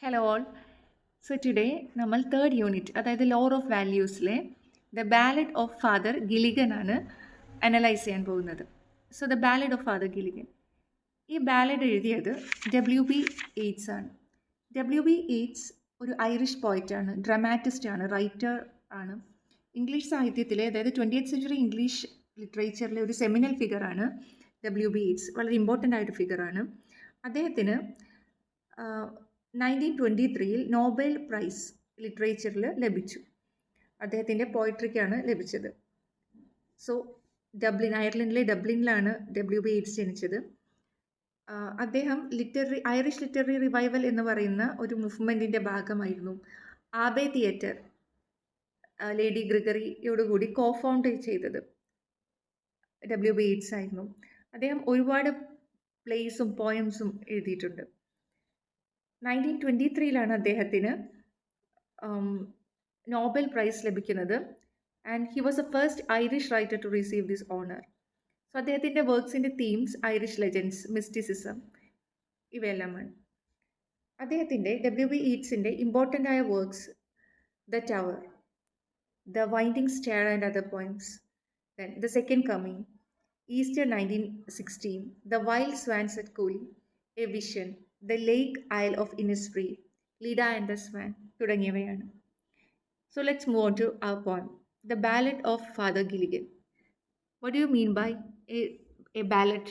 Hello all. So today നമ്മൾ third unit അതായത് lore of വാല്യൂസിലെ the ballad of father Gilligan ആണ് analyse ചെയ്യാൻ പോകുന്നത്. So the ballad of father Gilligan, ഈ ബാലഡ് എഴുതിയത് W.B. Yeats ആണ്. W.B. Yeats ഒരു ഐറിഷ് പോയറ്റാണ്, ഡ്രമാറ്റിസ്റ്റ് ആണ്, റൈറ്റർ ആണ്. ഇംഗ്ലീഷ് സാഹിത്യത്തിലെ അതായത് 20th സെഞ്ച്വറി ഇംഗ്ലീഷ് ലിറ്ററേച്ചറിലെ ഒരു സെമിനൽ ഫിഗറാണ് W.B. Yeats. വളരെ ഇമ്പോർട്ടൻ്റ് ആയിട്ട് ഫിഗറാണ്. അദ്ദേഹത്തിന് 1923 നോബൽ പ്രൈസ് ലിറ്ററേച്ചറിൽ ലഭിച്ചു. അദ്ദേഹത്തിൻ്റെ പോയട്രിക്കാണ് ലഭിച്ചത്. So അയർലൻഡിലെ ഡബ്ലിനിലാണ് W.B. Yeats ജനിച്ചത്. അദ്ദേഹം ഐറിഷ് ലിറ്റററി റിവൈവൽ എന്ന് പറയുന്ന ഒരു മൂവ്മെൻറ്റിൻ്റെ ഭാഗമായിരുന്നു. ആബേ തിയേറ്റർ ലേഡി ഗ്രിഗറിയോടുകൂടി ഫൗണ്ട് ചെയ്തത് W.B. Yeats ആയിരുന്നു. അദ്ദേഹം ഒരുപാട് പ്ലേസും പോയംസും എഴുതിയിട്ടുണ്ട്. 1923 അദ്ദേഹത്തിന് നോബൽ പ്രൈസ് ലഭിക്കുന്നത്. And he was the first Irish writer to receive this honour. So അദ്ദേഹത്തിൻ്റെ വർക്ക്സിൻ്റെ തീംസ് ഐറിഷ് ലെജൻഡ്സ്, മിസ്റ്റിസിസം ഇവയെല്ലാമാണ്. അദ്ദേഹത്തിൻ്റെ W.B. Yeatsൻ്റെ ഇമ്പോർട്ടൻ്റ് ആയ works the tower, the winding stair and other poems, then the second coming, Easter 1916, the wild swans at Coole, a vision, the lake isle of Innisfree, Leda and the swan തുടങ്ങിയവയാണ്. So let's move on to our poem, the ballad of father Gilligan. What do you mean by a ballad?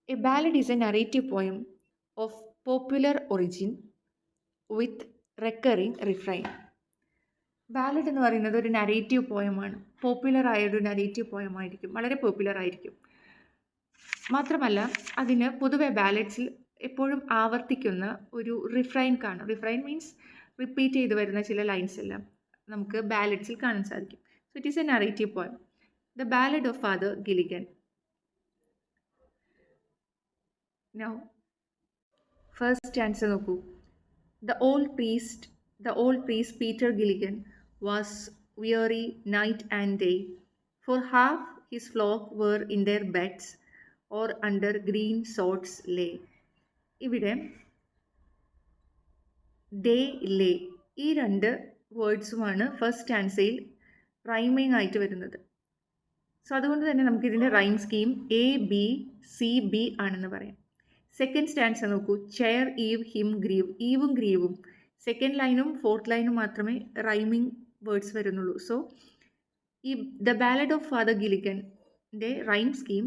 A ballad is a narrative poem of popular origin with recurring refrain. Ballad എന്ന് പറയുന്നത് ഒരു narrative പോയമാണ്. Popular ആയ ഒരു narrative poem ആയിരിക്കും, വളരെ popular ആയിരിക്കും. മാത്രമല്ല അതിന് പൊതുവെ ബാലഡ്സിൽ എപ്പോഴും ആവർത്തിക്കുന്ന ഒരു റിഫ്രൈൻ കാണാം. റിഫ്രൈൻ മീൻസ് റിപ്പീറ്റ് ചെയ്ത് വരുന്ന ചില ലൈൻസ് എല്ലാം നമുക്ക് ബാലഡ്സിൽ കാണാൻ സാധിക്കും. So it is A narrative poem, the ballad of father Gilligan. Now, first stanza നോക്കൂ. The old priest Peter Gilligan was weary night and day, for half his flock were in their beds or under green sods lay. ഇവിടെ day ലേ ഈ രണ്ട് വേർഡ്സുമാണ് first സ്റ്റാൻസയിൽ rhyming ആയിട്ട് വരുന്നത്. So അതുകൊണ്ട് തന്നെ നമുക്കിതിൻ്റെ rhyme scheme ABCB ആണെന്ന് പറയാം. സെക്കൻഡ് സ്റ്റാൻസ നോക്കൂ. Chair, eve, him, grieve. ഈവും ഗ്രീവും സെക്കൻഡ് ലൈനും ഫോർത്ത് ലൈനും മാത്രമേ റൈമിങ് വേർഡ്സ് വരുന്നുള്ളൂ. സോ ഈ ദ ബാലഡ് ഓഫ് ഫാദർ ഗിലിഗൻ്റെ rhyme scheme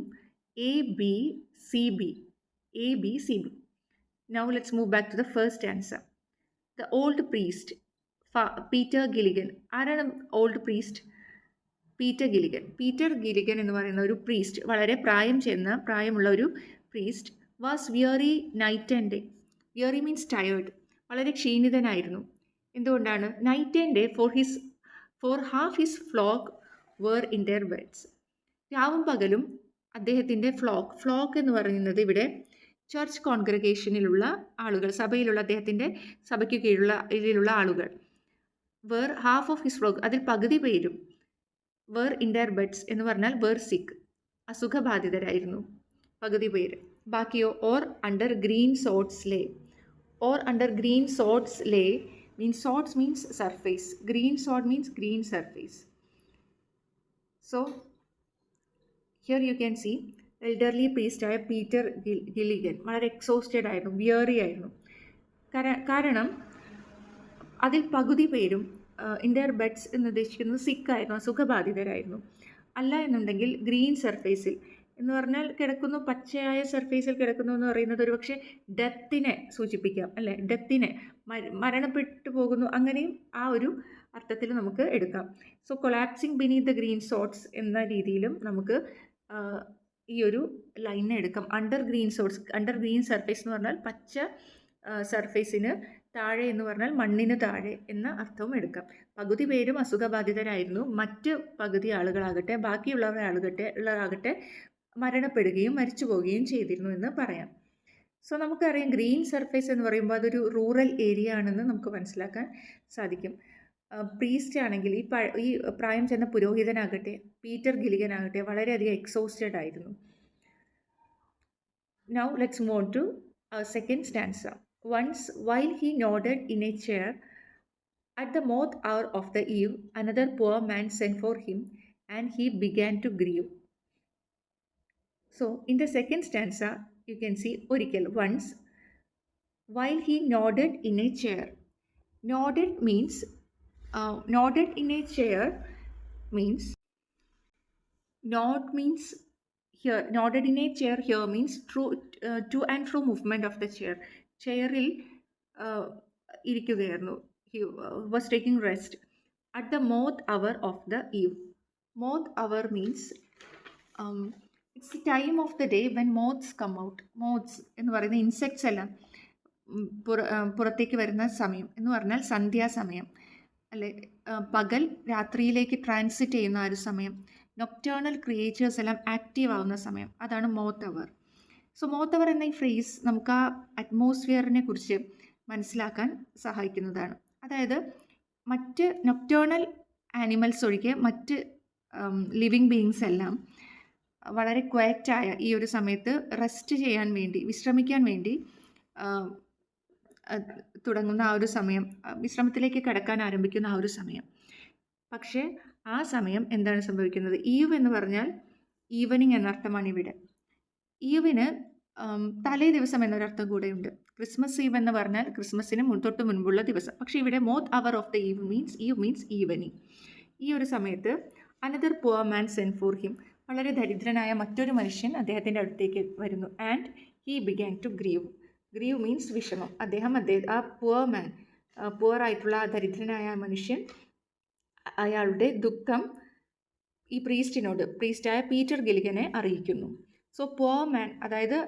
ABCB. Now let's move back to the first stanza. The old priest Peter Gilligan. ആരാണ് ഓൾഡ് പ്രീസ്റ്റ്? പീറ്റർ ഗിലിഗൻ എന്ന് പറയുന്ന ഒരു പ്രീസ്റ്റ്, വളരെ പ്രായമുള്ള ഒരു priest, was weary night and day. Weary means tired, വളരെ ക്ഷീണിതനായിരുന്നു. എന്തുകൊണ്ടാണ്? Night and day for half his flock were in their beds. രാവും പകലും അദ്ദേഹത്തിൻ്റെ ഫ്ലോക്ക് എന്ന് പറയുന്നത് ഇവിടെ ചർച്ച് കോൺഗ്രഗേഷനിലുള്ള ആളുകൾ, സഭയിലുള്ള അദ്ദേഹത്തിൻ്റെ സഭയ്ക്ക് കീഴിലുള്ള ആളുകൾ. Were half of his flock, അതിൽ പകുതി പേരും വേർ ഇൻ ദെയർ ബെഡ്സ് എന്ന് പറഞ്ഞാൽ വേർ സിക്ക്, അസുഖബാധിതരായിരുന്നു പകുതി പേര്. ബാക്കിയോ or under green sods lay. Or under green sods lay means sods means surface, green sod means green surface. So here you can see elderly പ്രീസ്റ്റായ പീറ്റർ ഗിലിഗൻ വളരെ exhausted ആയിരുന്നു, വിയറി ആയിരുന്നു. കാരണം അതിൽ പകുതി പേരും ഇൻ ദെയർ ബെഡ്സ് എന്ന് ഉദ്ദേശിക്കുന്നത് സിക്കായിരുന്നു, അസുഖബാധിതരായിരുന്നു. അല്ല എന്നുണ്ടെങ്കിൽ ഗ്രീൻ സർഫേസിൽ എന്ന് പറഞ്ഞാൽ കിടക്കുന്നു, പച്ചയായ സർഫേസിൽ കിടക്കുന്നു എന്ന് പറയുന്നത് ഒരു പക്ഷേ ഡെത്തിനെ സൂചിപ്പിക്കാം, അല്ലേ? ഡെത്തിനെ, മരണപ്പെട്ടു പോകുന്നു, അങ്ങനെയും ആ ഒരു അർത്ഥത്തിൽ നമുക്ക് എടുക്കാം. So collapsing beneath the green swords എന്ന രീതിയിലും നമുക്ക് ഈ ഒരു ലൈനെ എടുക്കാം. അണ്ടർ ഗ്രീൻ സർഫേസ് എന്ന് പറഞ്ഞാൽ പച്ച സർഫേസിന് താഴെ എന്ന് പറഞ്ഞാൽ മണ്ണിന് താഴെ എന്ന അർത്ഥവും എടുക്കാം. പകുതി പേരും അസുഖബാധിതരായിരുന്നു, മറ്റ് പകുതി ആളുകളാകട്ടെ, ബാക്കിയുള്ളവരാകട്ടെ മരണപ്പെടുകയും മരിച്ചു പോവുകയും ചെയ്തിരുന്നു എന്ന് പറയാം. സോ നമുക്കറിയാം ഗ്രീൻ സർഫേസ് എന്ന് പറയുമ്പോൾ അതൊരു റൂറൽ ഏരിയ ആണെന്ന് നമുക്ക് മനസ്സിലാക്കാൻ സാധിക്കും. പ്രീസ്റ്റ് ആണെങ്കിൽ ഈ പ്രായം ചെന്ന പുരോഹിതനാകട്ടെ, പീറ്റർ ഗിലിഗൻ ആകട്ടെ, വളരെയധികം എക്സോസ്റ്റഡ് ആയിരുന്നു. Now let's move on to our second stanza. once while he nodded in a chair at the moth hour of the eve, another poor man sent for him, and he began to grieve. So, in the second stanza, you can see ഒരിക്കൽ once while he nodded in a chair. Nodded means nodded in a chair means nod means here nodded in a chair here means to and fro movement of the chair. ചെയറിൽ ഇരിക്കുകയായിരുന്നു. He was taking rest at the moth hour of the eve. Moth hour means it's the time of the day when moths come out. Moths എന്ന് പറയുന്ന insects എല്ലാം പുറത്തേക്ക് വരുന്ന സമയം എന്ന് പറഞ്ഞാൽ സന്ധ്യാസമയം അല്ലെ, പകൽ രാത്രിയിലേക്ക് ട്രാൻസിറ്റ് ചെയ്യുന്ന ആ ഒരു സമയം, നൊക്ടേണൽ ക്രിയേച്ചേഴ്സ് എല്ലാം ആക്റ്റീവ് ആവുന്ന സമയം, അതാണ് moth hour. So moth hour എന്ന ഈ ഫ്രേസ് നമുക്ക് ആ അറ്റ്മോസ്ഫിയറിനെ കുറിച്ച് മനസ്സിലാക്കാൻ സഹായിക്കുന്നതാണ്. അതായത് മറ്റ് നൊക്ടേണൽ ആനിമൽസ് ഒഴികെ മറ്റ് ലിവിങ് ബീയിങ്സ് എല്ലാം വളരെ ക്വയറ്റായ ഈ ഒരു സമയത്ത് റെസ്റ്റ് ചെയ്യാൻ വേണ്ടി, വിശ്രമിക്കാൻ വേണ്ടി തുടങ്ങുന്ന ആ ഒരു സമയം, വിശ്രമത്തിലേക്ക് കടക്കാൻ ആരംഭിക്കുന്ന ആ ഒരു സമയം. പക്ഷേ ആ സമയം എന്താണ് സംഭവിക്കുന്നത്? ഈവ് എന്ന് പറഞ്ഞാൽ ഈവനിങ് എന്നർത്ഥമാണ് ഇവിടെ. ഈവിന് തലേ ദിവസം എന്നൊരർത്ഥം കൂടെയുണ്ട്. ക്രിസ്മസ് ഈവ് എന്ന് പറഞ്ഞാൽ ക്രിസ്മസിന് തൊട്ട് മുൻപുള്ള ദിവസം. പക്ഷേ ഇവിടെ moth hour of the eve means evening. ഈ ഒരു സമയത്ത് another poor man send for him, വളരെ ദരിദ്രനായ മറ്റൊരു മനുഷ്യൻ അദ്ദേഹത്തിൻ്റെ അടുത്തേക്ക് വരുന്നു. And he began to grieve. Grieve means വിഷമം. ആ പുവർ ആയിട്ടുള്ള ആ ദരിദ്രനായ മനുഷ്യൻ അയാളുടെ ദുഃഖം ഈ പ്രീസ്റ്റായ പീറ്റർ ഗിലിഗനെ അറിയിക്കുന്നു. സോ പുവർ മാൻ, അതായത്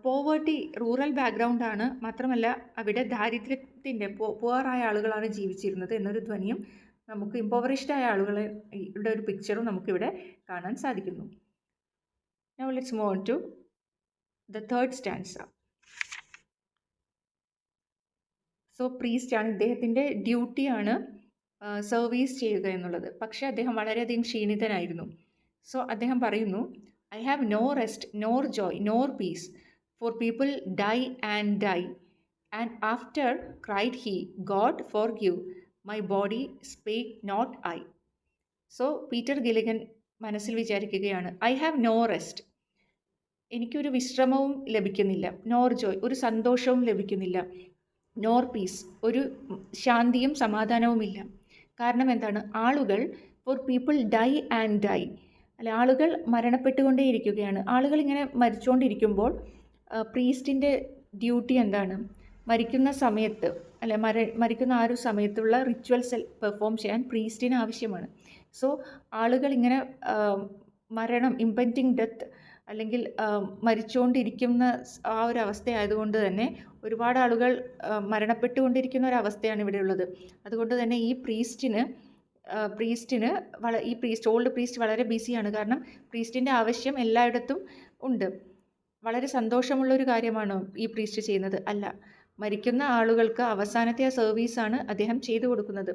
പോവേർട്ടി, റൂറൽ ബാക്ക്ഗ്രൗണ്ടാണ്, മാത്രമല്ല അവിടെ ദാരിദ്ര്യത്തിൻ്റെ പുവറായ ആളുകളാണ് ജീവിച്ചിരുന്നത് എന്നൊരു ധ്വനിയും നമുക്ക്, ഇമ്പോവറിഷ്ഡായ ആളുകളുടെ ഒരു പിക്ചറും നമുക്കിവിടെ കാണാൻ സാധിക്കുന്നു. Now let's move on to the third stanza. So പ്രീസ്റ്റാണ്, ഇദ്ദേഹത്തിൻ്റെ ഡ്യൂട്ടിയാണ് സർവീസ് ചെയ്യുക എന്നുള്ളത്. പക്ഷേ അദ്ദേഹം വളരെയധികം ക്ഷീണിതനായിരുന്നു. സോ അദ്ദേഹം പറയുന്നു, I have no rest nor joy nor peace for people die and die and after cried he God forgive my body spake not I. So Peter Gilligan മനസ്സിൽ വിചാരിക്കുകയാണ്, ഐ ഹാവ് നോ റെസ്റ്റ്, എനിക്കൊരു വിശ്രമവും ലഭിക്കുന്നില്ല, nor Joy, ഒരു സന്തോഷവും ലഭിക്കുന്നില്ല, nor piece, ഒരു ശാന്തിയും സമാധാനവുമില്ല. കാരണം എന്താണ്? ആളുകൾ for people die and die, അല്ലെ, ആളുകൾ മരണപ്പെട്ടുകൊണ്ടേയിരിക്കുകയാണ്. ആളുകൾ ഇങ്ങനെ മരിച്ചുകൊണ്ടിരിക്കുമ്പോൾ പ്രീസ്റ്റിൻ്റെ ഡ്യൂട്ടി എന്താണ്? മരിക്കുന്ന സമയത്ത്, അല്ലെ, മരിക്കുന്ന ആ ഒരു സമയത്തുള്ള റിച്വൽസ് പെർഫോം ചെയ്യാൻ പ്രീസ്റ്റിന് ആവശ്യമാണ്. സോ ആളുകൾ ഇങ്ങനെ മരണം, ഇമ്പെൻഡിങ് ഡെത്ത്, അല്ലെങ്കിൽ മരിച്ചുകൊണ്ടിരിക്കുന്ന ആ ഒരു അവസ്ഥയായതുകൊണ്ട് തന്നെ ഒരുപാട് ആളുകൾ മരണപ്പെട്ടുകൊണ്ടിരിക്കുന്ന ഒരു അവസ്ഥയാണ് ഇവിടെ ഉള്ളത്. അതുകൊണ്ട് തന്നെ ഈ ഓൾഡ് പ്രീസ്റ്റ് വളരെ ബിസിയാണ്. കാരണം പ്രീസ്റ്റിൻ്റെ ആവശ്യം എല്ലായിടത്തും ഉണ്ട്. വളരെ സന്തോഷമുള്ളൊരു കാര്യമാണോ ഈ പ്രീസ്റ്റ് ചെയ്യുന്നത്? അല്ല. മരിക്കുന്ന ആളുകൾക്ക് അവസാനത്തെ ആ സർവീസാണ് അദ്ദേഹം ചെയ്തു കൊടുക്കുന്നത്.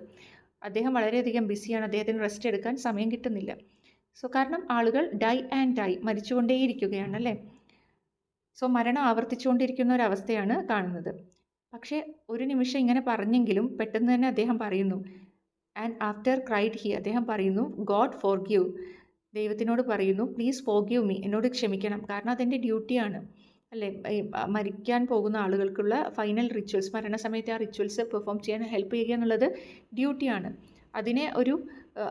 അദ്ദേഹം വളരെയധികം ബിസിയാണ്, അദ്ദേഹത്തിന് റെസ്റ്റ് എടുക്കാൻ സമയം കിട്ടുന്നില്ല. സോ കാരണം ആളുകൾ ഡൈ ആൻഡ് ഡൈ, മരിച്ചുകൊണ്ടേയിരിക്കുകയാണ്, അല്ലേ. സോ മരണം ആവർത്തിച്ചുകൊണ്ടിരിക്കുന്ന ഒരവസ്ഥയാണ് കാണുന്നത്. പക്ഷേ ഒരു നിമിഷം ഇങ്ങനെ പറഞ്ഞെങ്കിലും പെട്ടെന്ന് തന്നെ അദ്ദേഹം പറയുന്നു, ആൻഡ് ആഫ്റ്റർ ക്രൈഡ് ഹി, അദ്ദേഹം പറയുന്നു, ഗോഡ് ഫോർ ഗിവ്, ദൈവത്തിനോട് പറയുന്നു, പ്ലീസ് ഫോർ ഗിവ് മീ, എന്നോട് ക്ഷമിക്കണം, കാരണം അതെൻ്റെ ഡ്യൂട്ടിയാണ്, അല്ലേ. മരിക്കാൻ പോകുന്ന ആളുകൾക്കുള്ള ഫൈനൽ റിച്വൽസ്, മരണസമയത്തെ ആ റിച്വൽസ് പെർഫോം ചെയ്യാൻ ഹെൽപ്പ് ചെയ്യുക എന്നുള്ളത് ഡ്യൂട്ടിയാണ്.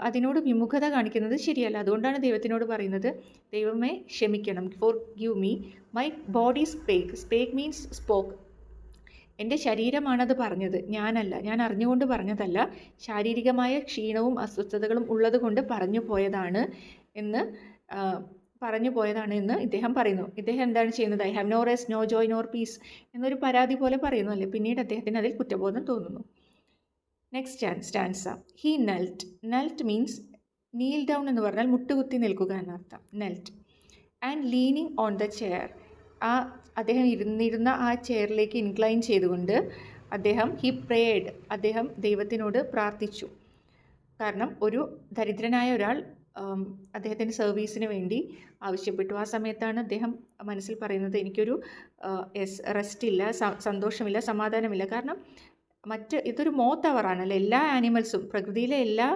അതിനോട് വിമുഖത കാണിക്കുന്നത് ശരിയല്ല. അതുകൊണ്ടാണ് ദൈവത്തിനോട് പറയുന്നത്, ദൈവമേ ക്ഷമിക്കണം, forgive me my body spake means spoke, എൻ്റെ ശരീരമാണത് പറഞ്ഞത്, ഞാനല്ല, ഞാൻ അറിഞ്ഞുകൊണ്ട് പറഞ്ഞതല്ല, ശാരീരികമായ ക്ഷീണവും അസ്വസ്ഥതകളും ഉള്ളത് കൊണ്ട് പറഞ്ഞു പോയതാണ് എന്ന് ഇദ്ദേഹം പറയുന്നു. ഇദ്ദേഹം എന്താണ് ചെയ്യുന്നത്? I have no rest no joy nor peace എന്നൊരു പരാതി പോലെ പറയുന്നു, അല്ലേ. പിന്നീട് അദ്ദേഹത്തിന് അതിൽ കുറ്റബോധം തോന്നുന്നു. Next stanza. He knelt means Neil down എന്ന് പറഞ്ഞാൽ മുട്ടുകുത്തി നിൽക്കുക എന്നർത്ഥം, knelt. And leaning on the chair, അദ്ദേഹം ഇരുന്നിരുന്ന ആ ചെയറിലേക്ക് ഇൻക്ലൈൻ ചെയ്തുകൊണ്ട് ഹി പ്രേഡ്, അദ്ദേഹം ദൈവത്തിനോട് പ്രാർത്ഥിച്ചു. കാരണം ഒരു ദരിദ്രനായ ഒരാൾ അദ്ദേഹത്തിൻ്റെ സർവീസിന് വേണ്ടി ആവശ്യപ്പെട്ടു. ആ സമയത്താണ് അദ്ദേഹം മനസ്സിൽ പറയുന്നത്, എനിക്കൊരു റെസ്റ്റ് ഇല്ല, സന്തോഷമില്ല, സമാധാനമില്ല. കാരണം ഇതൊരു മോത്ത് അവറാണല്ലോ. എല്ലാ ആനിമൽസും, പ്രകൃതിയിലെ എല്ലാ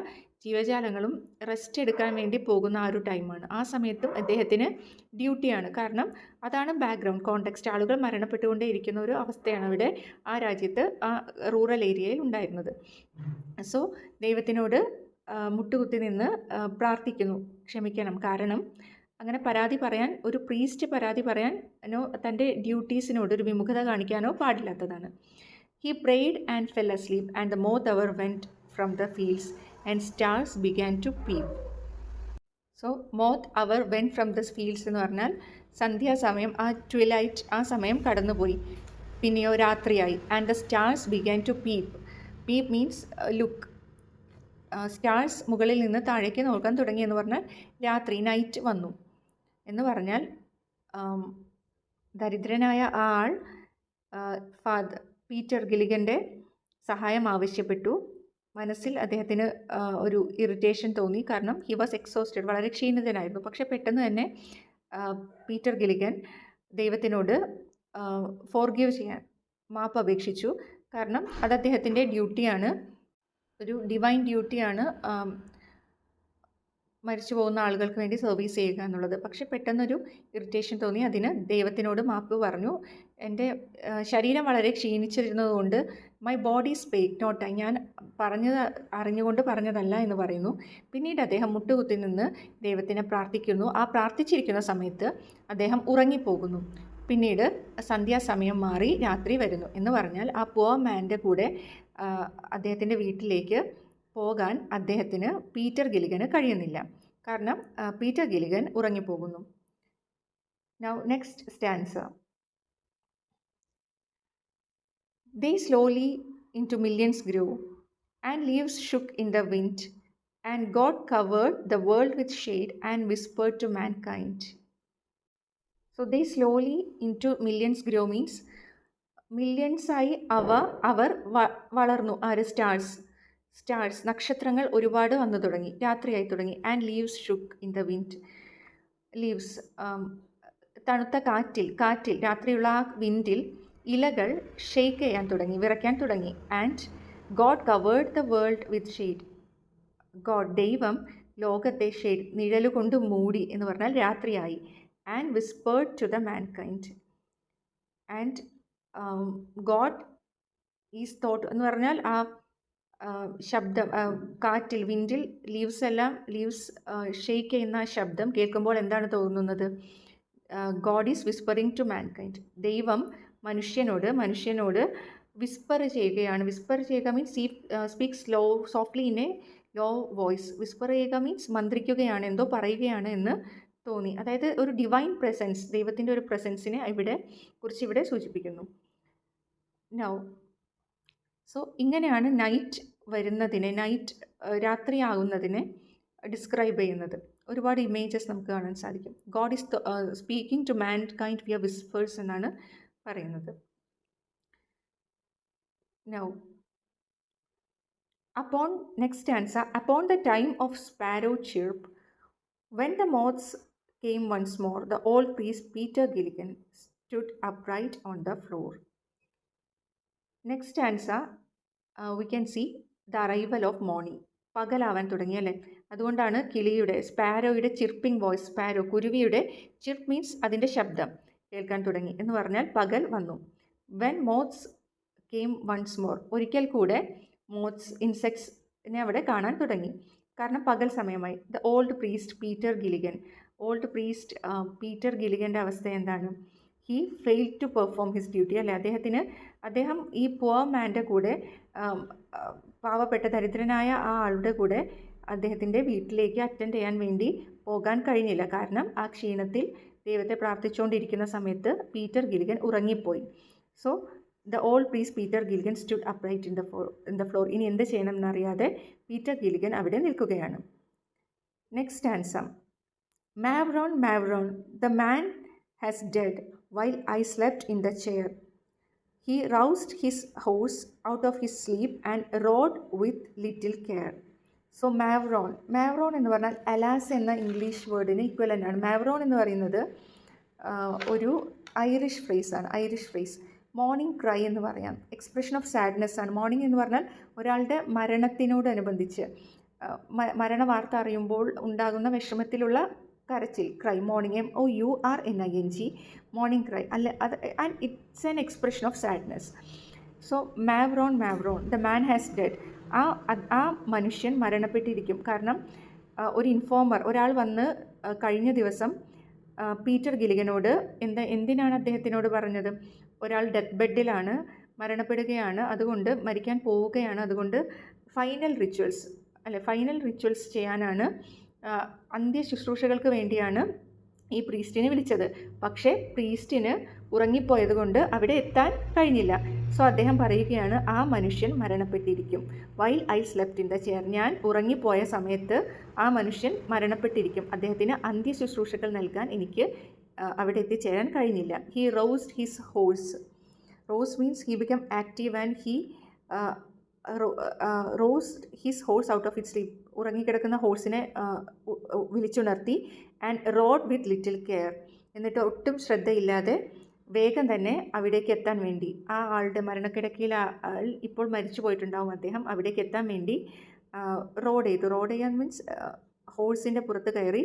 ജീവജാലങ്ങളും റെസ്റ്റ് എടുക്കാൻ വേണ്ടി പോകുന്ന ആ ഒരു ടൈമാണ്. ആ സമയത്തും അദ്ദേഹത്തിന് ഡ്യൂട്ടിയാണ്. കാരണം അതാണ് ബാക്ക്ഗ്രൗണ്ട് കോണ്ടെക്സ്റ്റ്. ആളുകൾ മരണപ്പെട്ടുകൊണ്ടേ ഇരിക്കുന്ന ഒരു അവസ്ഥയാണ് അവിടെ ആ രാജ്യത്ത്, ആ റൂറൽ ഏരിയയിൽ ഉണ്ടായിരുന്നത്. സോ ദൈവത്തിനോട് മുട്ടുകുത്തി നിന്ന് പ്രാർത്ഥിക്കുന്നു, ക്ഷമിക്കണം. കാരണം അങ്ങനെ ഒരു പ്രീസ്റ്റ് പരാതി പറയാനോ തൻ്റെ ഡ്യൂട്ടീസിനോട് ഒരു വിമുഖത കാണിക്കാനോ പാടില്ലാത്തതാണ്. He prayed and fell asleep, and the moth hour went from the fields, and stars began to peep. So, moth hour went from the fields എന്ന് പറഞ്ഞാൽ സന്ധ്യാസമയം, ആ ട്വിലൈറ്റ്, ആ സമയം കടന്നുപോയി. പിന്നെയോ രാത്രിയായി. And the stars began to peep. Peep means look. Stars മുകളിൽ നിന്ന് താഴേക്ക് നോക്കാൻ തുടങ്ങി എന്ന് പറഞ്ഞാൽ രാത്രി, നൈറ്റ് വന്നു എന്ന് പറഞ്ഞാൽ ദരിദ്രനായ ആ ആൾ പീറ്റർ ഗിലിഗൻ്റെ സഹായം ആവശ്യപ്പെട്ടു. മനസ്സിൽ അദ്ദേഹത്തിന് ഒരു ഇറിറ്റേഷൻ തോന്നി. കാരണം ഹി വാസ് എക്സോസ്റ്റഡ്, വളരെ ക്ഷീണിതനായിരുന്നു. പക്ഷെ പെട്ടെന്ന് തന്നെ പീറ്റർ ഗിലിഗൻ ദൈവത്തിനോട് ഫോർഗീവ് ചെയ്യാൻ, മാപ്പ് അപേക്ഷിച്ചു. കാരണം അത് അദ്ദേഹത്തിൻ്റെ ഡ്യൂട്ടിയാണ്, ഒരു ഡിവൈൻ ഡ്യൂട്ടിയാണ് മരിച്ചു പോകുന്ന ആളുകൾക്ക് വേണ്ടി സർവീസ് ചെയ്യുക എന്നുള്ളത്. പക്ഷെ പെട്ടെന്നൊരു ഇറിറ്റേഷൻ തോന്നി. അതിന് ദൈവത്തിനോട് മാപ്പ് പറഞ്ഞു. എൻ്റെ ശരീരം വളരെ ക്ഷീണിച്ചിരുന്നതുകൊണ്ട് my body spake not I, ഞാൻ അറിഞ്ഞുകൊണ്ട് പറഞ്ഞതല്ല എന്ന് പറയുന്നു. പിന്നീട് അദ്ദേഹം മുട്ടുകുത്തി നിന്ന് ദൈവത്തിനെ പ്രാർത്ഥിക്കുന്നു. ആ പ്രാർത്ഥിച്ചിരിക്കുന്ന സമയത്ത് അദ്ദേഹം ഉറങ്ങിപ്പോകുന്നു. പിന്നീട് സന്ധ്യാസമയം മാറി രാത്രി വരുന്നു എന്ന് പറഞ്ഞാൽ ആ പുവർ മാൻ്റെ കൂടെ അദ്ദേഹത്തിൻ്റെ വീട്ടിലേക്ക് പോകാൻ അദ്ദേഹത്തിന് പീറ്റർ ഗിലിഗന് കഴിയുന്നില്ല. കാരണം പീറ്റർ ഗിലിഗൻ ഉറങ്ങിപ്പോകുന്നു. Now next stanza. They slowly into millions grew, and leaves shook in the wind, and God covered the world with shade and whispered to mankind. So they slowly into millions grew means മില്യൺസായി അവർ വളർന്നു. Stars നക്ഷത്രങ്ങൾ ഒരുപാട് വന്നു തുടങ്ങി, രാത്രിയായി തുടങ്ങി. And leaves shook in the wind. Leaves തണുത്ത കാറ്റിൽ രാത്രിയുള്ള ആ വിൻഡിൽ ഇലകൾ ഷെയ്ക്ക് ചെയ്യാൻ തുടങ്ങി, വിറയ്ക്കാൻ തുടങ്ങി. And God covered the world with shade. ദൈവം ലോകത്തെ ഷെയ്ഡ്, നിഴലുകൊണ്ട് മൂടി എന്ന് പറഞ്ഞാൽ രാത്രിയായി. And whispered to the mankind. And God is thought എന്ന് പറഞ്ഞാൽ ആ ശബ്ദം, കാറ്റിൽ, വിൻഡിൽ ലീവ്സ് ഷെയ്ക്ക് ചെയ്യുന്ന ആ ശബ്ദം കേൾക്കുമ്പോൾ എന്താണ് തോന്നുന്നത്? God is whispering to mankind. ദൈവം മനുഷ്യനോട് വിസ്പർ ചെയ്യുകയാണ്. വിസ്പർ ചെയ്യുക means speaks softly in a low voice. Whisper ചെയ്യുക മീൻസ് മന്ത്രിക്കുകയാണ്, എന്തോ പറയുകയാണ് എന്ന് തോന്നി. അതായത് ഒരു ഡിവൈൻ പ്രസൻസ്, ദൈവത്തിൻ്റെ ഒരു പ്രസൻസിനെ കുറിച്ച് സൂചിപ്പിക്കുന്നു. നൗ സോ ഇങ്ങനെയാണ് നൈറ്റ് രാത്രിയാകുന്നതിനെ ഡിസ്ക്രൈബ് ചെയ്യുന്നത്. ഒരുപാട് ഇമേജസ് നമുക്ക് കാണാൻ സാധിക്കും. God is speaking to mankind via whispers എന്നാണ് പറയുന്നത്. Now next answer. Upon the time of sparrow chirp, when the moths came once more, the old priest Peter Gilligan stood upright on the floor. Next answer, we can see the arrival of morning. പകലാവാൻ തുടങ്ങി അല്ലേ? അതുകൊണ്ടാണ് സ്പാരോയുടെ chirping voice, കുരുവിയുടെ chirp means അതിൻ്റെ ശബ്ദം കേൾക്കാൻ തുടങ്ങി എന്ന് പറഞ്ഞാൽ പകൽ വന്നു. When moths came once more, ഒരിക്കൽ കൂടെ ഇൻസെക്ട്സിനെ അവിടെ കാണാൻ തുടങ്ങി. കാരണം പകൽ സമയമായി. ദ ഓൾഡ് പ്രീസ്റ്റ് പീറ്റർ ഗിലിഗൻ്റെ അവസ്ഥ എന്താണ്? He failed to perform his duty അല്ലേ? അദ്ദേഹം ഈ പുവർ മാൻ്റെ കൂടെ, പാവപ്പെട്ട ദരിദ്രനായ ആ ആളുടെ കൂടെ അദ്ദേഹത്തിൻ്റെ വീട്ടിലേക്ക് അറ്റൻഡ് ചെയ്യാൻ വേണ്ടി പോകാൻ കഴിഞ്ഞില്ല. കാരണം ആ ക്ഷീണത്തിൽ ദൈവത്തെ പ്രാർത്ഥിച്ചുകൊണ്ടിരിക്കുന്ന സമയത്ത് പീറ്റർ ഗിലിഗൻ ഉറങ്ങിപ്പോയി. So the old priest Peter Gilligan stood upright in the floor. ഇനി എന്ത് ചെയ്യണം എന്നറിയാതെ പീറ്റർ ഗിലിഗൻ അവിടെ നിൽക്കുകയാണ്. Next answer. Mavron, the man has dead while I slept in the chair. He roused his horse out of his sleep and rode with little care. So മാവ്രോൺ എന്ന് പറഞ്ഞാൽ alas എന്ന English വേർഡിന് equivalent ആണ്. മാവ്രോൺ എന്ന് പറയുന്നത് ഒരു Irish phrase. Morning cry എന്ന് പറയാം. Expression of sadness ആണ്. മോർണിംഗ് എന്ന് പറഞ്ഞാൽ ഒരാളുടെ മരണത്തിനോടനുബന്ധിച്ച് മരണ വാർത്ത അറിയുമ്പോൾ ഉണ്ടാകുന്ന വിഷമത്തിലുള്ള കരച്ചിൽ, cry. Morning, MOURNING, morning cry അല്ല, അത് and it's an expression of sadness. So മാവ്രോൺ, the man has dead. ആ മനുഷ്യൻ മരണപ്പെട്ടിരിക്കും. കാരണം ഒരു ഇൻഫോമർ, ഒരാൾ വന്ന് കഴിഞ്ഞ ദിവസം പീറ്റർ ഗിലിഗനോട് എന്തിനാണ് അദ്ദേഹത്തിനോട് പറഞ്ഞത്? ഒരാൾ ഡെത്ത് ബെഡിലാണ്, മരണപ്പെടുകയാണ്, അതുകൊണ്ട് മരിക്കാൻ പോവുകയാണ്, അതുകൊണ്ട് ഫൈനൽ റിച്വൽസ് ചെയ്യാനാണ്, അന്ത്യശുശ്രൂഷകൾക്ക് വേണ്ടിയാണ് ഈ പ്രീസ്റ്റിനെ വിളിച്ചത്. പക്ഷേ പ്രീസ്റ്റിന് ഉറങ്ങിപ്പോയത് കൊണ്ട് അവിടെ എത്താൻ കഴിഞ്ഞില്ല. സോ അദ്ദേഹം പറയുകയാണ്, ആ മനുഷ്യൻ മരണപ്പെട്ടിരിക്കും. While I slept in the chair, ഞാൻ ഉറങ്ങിപ്പോയ സമയത്ത് ആ മനുഷ്യൻ മരണപ്പെട്ടിരിക്കും. അദ്ദേഹത്തിന് അന്ത്യശുശ്രൂഷകൾ നൽകാൻ എനിക്ക് അവിടെ എത്തിച്ചേരാൻ കഴിഞ്ഞില്ല. He roused his horse. Rouse means he become active and he roused his horse out of it sleep. ഉറങ്ങിക്കിടക്കുന്ന ഹോഴ്സിനെ വിളിച്ചുണർത്തി. And rode with little care. എന്നിട്ട് ഒട്ടും ശ്രദ്ധയില്ലാതെ വേഗം തന്നെ അവിടേക്ക് എത്താൻ വേണ്ടി, ആ ആളുടെ മരണക്കിടക്കയിൽ ഇപ്പോൾ മരിച്ചു പോയിട്ടുണ്ടാവും അദ്ദേഹം, അവിടേക്ക് എത്താൻ വേണ്ടി റോഡ് ചെയ്യാൻ മീൻസ് ഹോഴ്സിൻ്റെ പുറത്ത് കയറി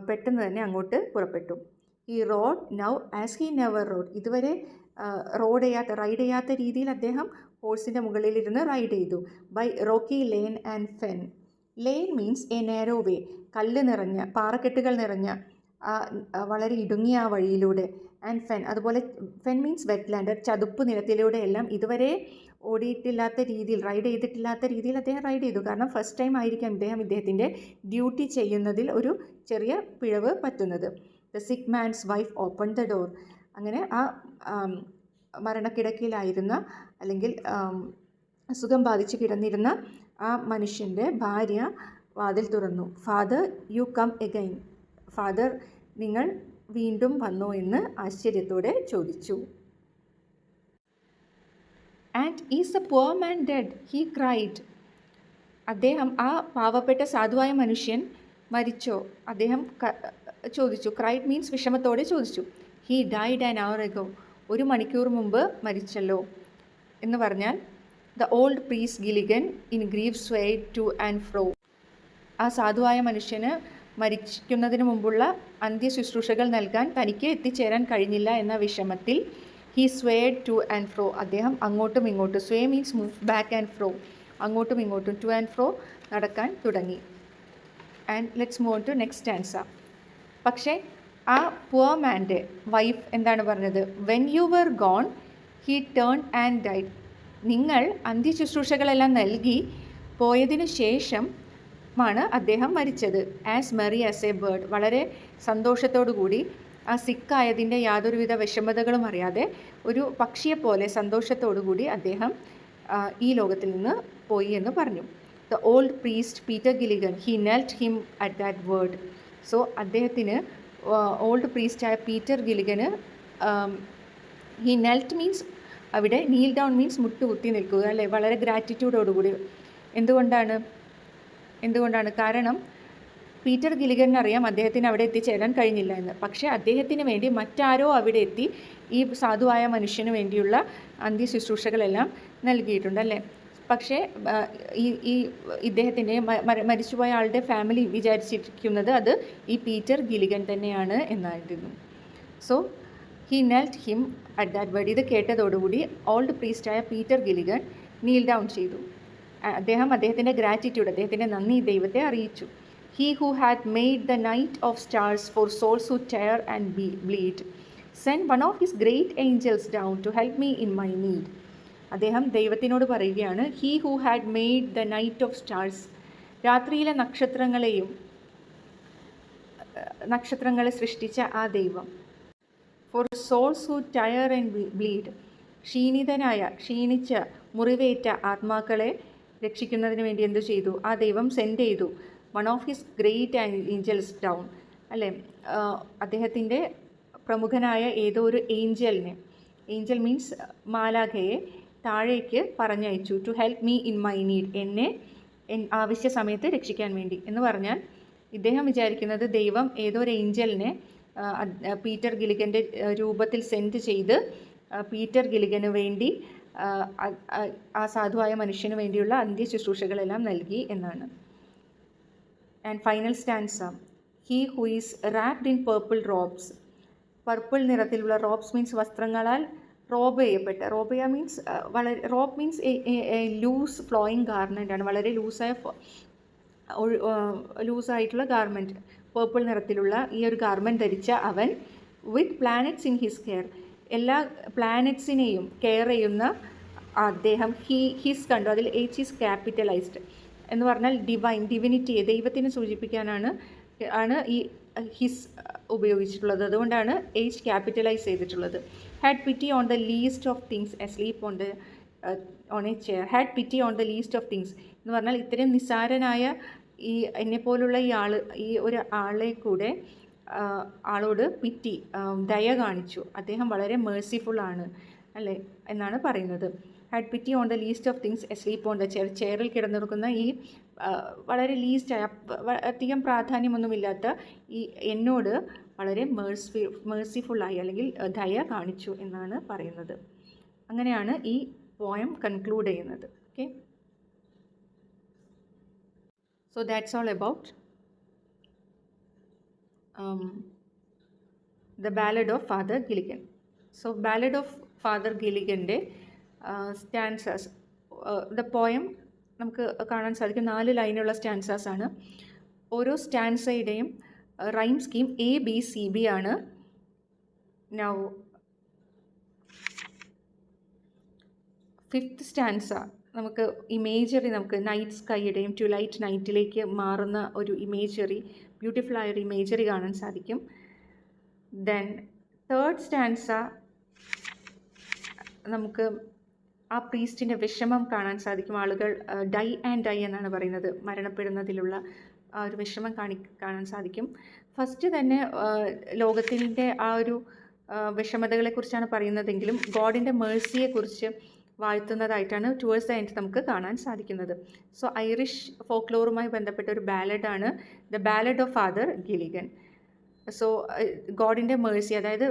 പെട്ടെന്ന് തന്നെ അങ്ങോട്ട് പുറപ്പെട്ടു. ഈ rode now as he never rode. ഇതുവരെ റൈഡ് ചെയ്യാത്ത രീതിയിൽ അദ്ദേഹം ഹോഴ്സിൻ്റെ മുകളിലിരുന്ന് റൈഡ് ചെയ്തു. By rocky lane and fen. Lane means a narrow way, കല്ല് നിറഞ്ഞ, പാറക്കെട്ടുകൾ നിറഞ്ഞ വളരെ ഇടുങ്ങിയ ആ വഴിയിലൂടെ. ആൻഡ് ഫെൻ, അതുപോലെ ഫെൻ മീൻസ് വെറ്റ്ലാൻഡ്, ചതുപ്പ് നിലത്തിലൂടെയെല്ലാം ഇതുവരെ ഓടിയിട്ടില്ലാത്ത രീതിയിൽ, റൈഡ് ചെയ്തിട്ടില്ലാത്ത രീതിയിൽ അദ്ദേഹം റൈഡ് ചെയ്തു. കാരണം ഫസ്റ്റ് ടൈം ആയിരിക്കാം ഇദ്ദേഹത്തിൻ്റെ ഡ്യൂട്ടി ചെയ്യുന്നതിൽ ഒരു ചെറിയ പിഴവ് പറ്റുന്നത്. ദ സിക്ക് man's wife open the door. അങ്ങനെ ആ മരണക്കിടക്കയിലായിരുന്ന, അല്ലെങ്കിൽ അസുഖം ബാധിച്ച് കിടന്നിരുന്ന ആ മനുഷ്യൻ്റെ ഭാര്യ വാതിൽ തുറന്നു. Father, you come again. Father, നിങ്ങൾ വീണ്ടും വന്നോ എന്ന് ആശ്ചര്യത്തോടെ ചോദിച്ചു. And is a poor man dead, he cried. അദ്ദേഹം, ആ പാവപ്പെട്ട സാധുവായ മനുഷ്യൻ മരിച്ചോ? അദ്ദേഹം ചോദിച്ചു. ക്രൈഡ് മീൻസ് വിഷമത്തോടെ ചോദിച്ചു. He died an hour ago. 1 മണിക്കൂർ മുമ്പ് മരിച്ചല്ലോ എന്ന് പറഞ്ഞാൽ, the old priest Gilligan in grief swayed to and fro. ആ സാധുവായ മനുഷ്യന് മരിക്കുന്നതിന് മുമ്പുള്ള അന്ത്യശുശ്രൂഷകൾ നൽകാൻ തനിക്ക് എത്തിച്ചേരാൻ കഴിഞ്ഞില്ല എന്ന വിഷമത്തിൽ he swayed to and fro. അദ്ദേഹം അങ്ങോട്ടും ഇങ്ങോട്ടും, sway means move, back and fro, അങ്ങോട്ടും ഇങ്ങോട്ടും, ടു ആൻഡ് ഫ്രോ നടക്കാൻ തുടങ്ങി. And let's move to next answer. പക്ഷേ ആ പുവർ മാൻ്റെ വൈഫ് എന്താണ് പറഞ്ഞത്? When you were gone he turn and died. നിങ്ങൾ അന്ത്യശുശ്രൂഷകളെല്ലാം നൽകി പോയതിനു ശേഷമാണ് അദ്ദേഹം മരിച്ചത്. As merry as a bird. വളരെ സന്തോഷത്തോടു കൂടി, ആ സിക്കായതിൻ്റെ യാതൊരുവിധ വിഷമതകളും അറിയാതെ ഒരു പക്ഷിയെപ്പോലെ സന്തോഷത്തോടു കൂടി അദ്ദേഹം ഈ ലോകത്തിൽ നിന്ന് പോയി എന്ന് പറഞ്ഞു. The old priest Peter Gilligan he knelt him at that word. So അദ്ദേഹത്തിന്, ഓൾഡ് പ്രീസ്റ്റായ പീറ്റർ ഗിലിഗന്, ഹി നെൽറ്റ് മീൻസ് അവിടെ നീൽ ഡൗൺ മീൻസ് മുട്ടുകുത്തി നിൽക്കുക, അല്ലേ? വളരെ ഗ്രാറ്റിറ്റ്യൂഡോടുകൂടി. എന്തുകൊണ്ടാണ്? കാരണം പീറ്റർ ഗിലിഗനറിയാം അദ്ദേഹത്തിന് അവിടെ എത്തിച്ചേരാൻ കഴിഞ്ഞില്ല എന്ന്. പക്ഷേ അദ്ദേഹത്തിന് വേണ്ടി മറ്റാരോ അവിടെ എത്തി ഈ സാധുവായ മനുഷ്യന് വേണ്ടിയുള്ള അന്ത്യശുശ്രൂഷകളെല്ലാം നൽകിയിട്ടുണ്ട്, അല്ലേ? പക്ഷേ ഈ ഇദ്ദേഹത്തിൻ്റെ മരിച്ചുപോയ ആളുടെ ഫാമിലി വിചാരിച്ചിരിക്കുന്നത് അത് ഈ പീറ്റർ ഗിലിഗൻ തന്നെയാണ് എന്നായിരുന്നു. So he knelt him at that word. ഇത് കേട്ടതോടുകൂടി ഓൾഡ് പ്രീസ്റ്റായ പീറ്റർ ഗിലിഗൻ നീൽ ഡൗൺ ചെയ്തു. അദ്ദേഹത്തിൻ്റെ ഗ്രാറ്റിറ്റ്യൂഡ്, അദ്ദേഹത്തിൻ്റെ നന്ദി ദൈവത്തെ അറിയിച്ചു. He who had made the night of stars for souls who tire and bleed send one of his great angels down to help me in my need. അദ്ദേഹം ദൈവത്തിനോട് പറയുകയാണ്, he who had made the night of stars. രാത്രിയിലെ നക്ഷത്രങ്ങളെ സൃഷ്ടിച്ച ആ ദൈവം. Four souls who tire and bleed. ക്ഷീണിച്ച മുറിവേറ്റ ആത്മാക്കളെ രക്ഷിക്കുന്നതിന് വേണ്ടി എന്തു ചെയ്തു? ആ ദൈവം സെൻഡ് ചെയ്തു one of his great angels down, അല്ലേ? അദ്ദേഹത്തിൻ്റെ പ്രമുഖനായ ഏതോ ഒരു ഏഞ്ചലിനെ, ഏഞ്ചൽ മീൻസ് മാലാഖയെ താഴേക്ക് പറഞ്ഞയച്ചു. To help me in my need. എന്നെ ആവശ്യ സമയത്ത് രക്ഷിക്കാൻ വേണ്ടി. എന്ന് പറഞ്ഞാൽ ഇദ്ദേഹം വിചാരിക്കുന്നത് ദൈവം ഏതോ ഒരു ഏഞ്ചലിനെ പീറ്റർ ഗിലിഗൻ്റെ രൂപത്തിൽ സെൻഡ് ചെയ്ത് പീറ്റർ ഗിലിഗന് വേണ്ടി ആ സാധുവായ മനുഷ്യന് വേണ്ടിയുള്ള അന്ത്യ ശുശ്രൂഷകളെല്ലാം നൽകി എന്നാണ്. And final stanza, he who is wrapped in purple robes. Purple നിറത്തിലുള്ള റോബ്സ് മീൻസ് വസ്ത്രങ്ങളാൽ റോബ് ചെയ്യപ്പെട്ട, റോബ് ചെയ്യുക മീൻസ് വളരെ, robe means loose flowing garment ആണ്, വളരെ ലൂസായിട്ടുള്ള ഗാർമെൻറ്റ്. പേർപ്പിൾ നിറത്തിലുള്ള ഈ ഒരു ഗാർമെൻറ്റ് ധരിച്ച അവൻ, വിത്ത് പ്ലാനറ്റ്സ് ഇൻ ഹിസ് കെയർ, എല്ലാ പ്ലാനറ്റ്സിനെയും കെയർ ചെയ്യുന്ന അദ്ദേഹം, ഹിസ് കണ്ടു, അതിൽ എച്ച് ഈസ് ക്യാപിറ്റലൈസ്ഡ് എന്ന് പറഞ്ഞാൽ ഡിവിനിറ്റിയെ, ദൈവത്തിനെ സൂചിപ്പിക്കാനാണ് ഈ ഹിസ് ഉപയോഗിച്ചിട്ടുള്ളത്. അതുകൊണ്ടാണ് എച്ച് ക്യാപിറ്റലൈസ് ചെയ്തിട്ടുള്ളത്. Had pity on the least of things asleep on A chair. Had pity on the least of things എന്ന് പറഞ്ഞാൽ ഇത്രയും നിസ്സാരനായ ഈ എന്നെപ്പോലുള്ള ഈ ഒരു ആളോട് പിറ്റി, ദയ കാണിച്ചു. അദ്ദേഹം വളരെ മേഴ്സിഫുൾ ആണ് അല്ലേ എന്നാണ് പറയുന്നത്. Had pity on the least of things asleep on the chair. ചെയറിൽ കിടന്നിരിക്കുന്ന ഈ വളരെ ലീസ്റ്റായ, അധികം പ്രാധാന്യമൊന്നുമില്ലാത്ത ഈ എന്നോട് വളരെ മേഴ്സിഫുള്ളായി അല്ലെങ്കിൽ ദയ കാണിച്ചു എന്നാണ് പറയുന്നത്. അങ്ങനെയാണ് ഈ പോയം കൺക്ലൂഡ് ചെയ്യുന്നത്. Okay, so that's all about the ballad of father Gilligan. So ballad of Father ഗിലിഗൻ്റെ സ്റ്റാൻസാസ്, ദ പോയം നമുക്ക് കാണാൻ സാധിക്കും 4 ലൈനുള്ള സ്റ്റാൻസാസ് ആണ്. ഓരോ സ്റ്റാൻസയുടെയും റൈം സ്കീം ABCB ആണ്. നൗ 5th സ്റ്റാൻസ നമുക്ക് ഇമേജറി, നമുക്ക് നൈറ്റ് സ്കൈയുടെയും ട്വിലൈറ്റ് നൈറ്റിലേക്ക് മാറുന്ന ഒരു ഇമേജറി, ബ്യൂട്ടിഫുൾ ആയൊരു ഇമേജറി കാണാൻ സാധിക്കും. ദെൻ 3rd സ്റ്റാൻസ നമുക്ക് ആ പ്രീസ്റ്റിൻ്റെ വിഷമം കാണാൻ സാധിക്കും. ആളുകൾ ഡൈ എന്നാണ് പറയുന്നത്, മരണപ്പെടുന്നതിലുള്ള ആ ഒരു വിഷമം കാണാൻ സാധിക്കും. ഫസ്റ്റ് തന്നെ ലോകത്തിൻ്റെ ആ ഒരു വിഷമതകളെക്കുറിച്ചാണ് പറയുന്നതെങ്കിലും ഗോഡിൻ്റെ മേഴ്സിയെക്കുറിച്ച് വാഴ്ത്തുന്നതായിട്ടാണ് ടുവേഴ്സ് ദ എൻഡ് നമുക്ക് കാണാൻ സാധിക്കുന്നത്. സോ ഐറിഷ് ഫോക്ലോറുമായി ബന്ധപ്പെട്ട ഒരു ബാലഡാണ് the ballad of father Gilligan. So ഗോഡിൻ്റെ മേഴ്സി, അതായത്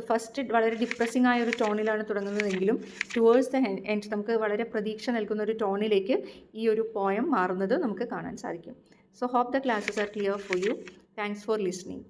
ഫസ്റ്റ് വളരെ ഡിപ്രസിംഗ് ആയ ഒരു ടോണിലാണ് തുടങ്ങുന്നതെങ്കിലും ടുവേഴ്സ് ദ എൻഡ് നമുക്ക് വളരെ പ്രതീക്ഷ നൽകുന്ന ഒരു ടോണിലേക്ക് ഈ ഒരു പോയം മാറുന്നത് നമുക്ക് കാണാൻ സാധിക്കും. So hope the classes are clear for you. Thanks for listening.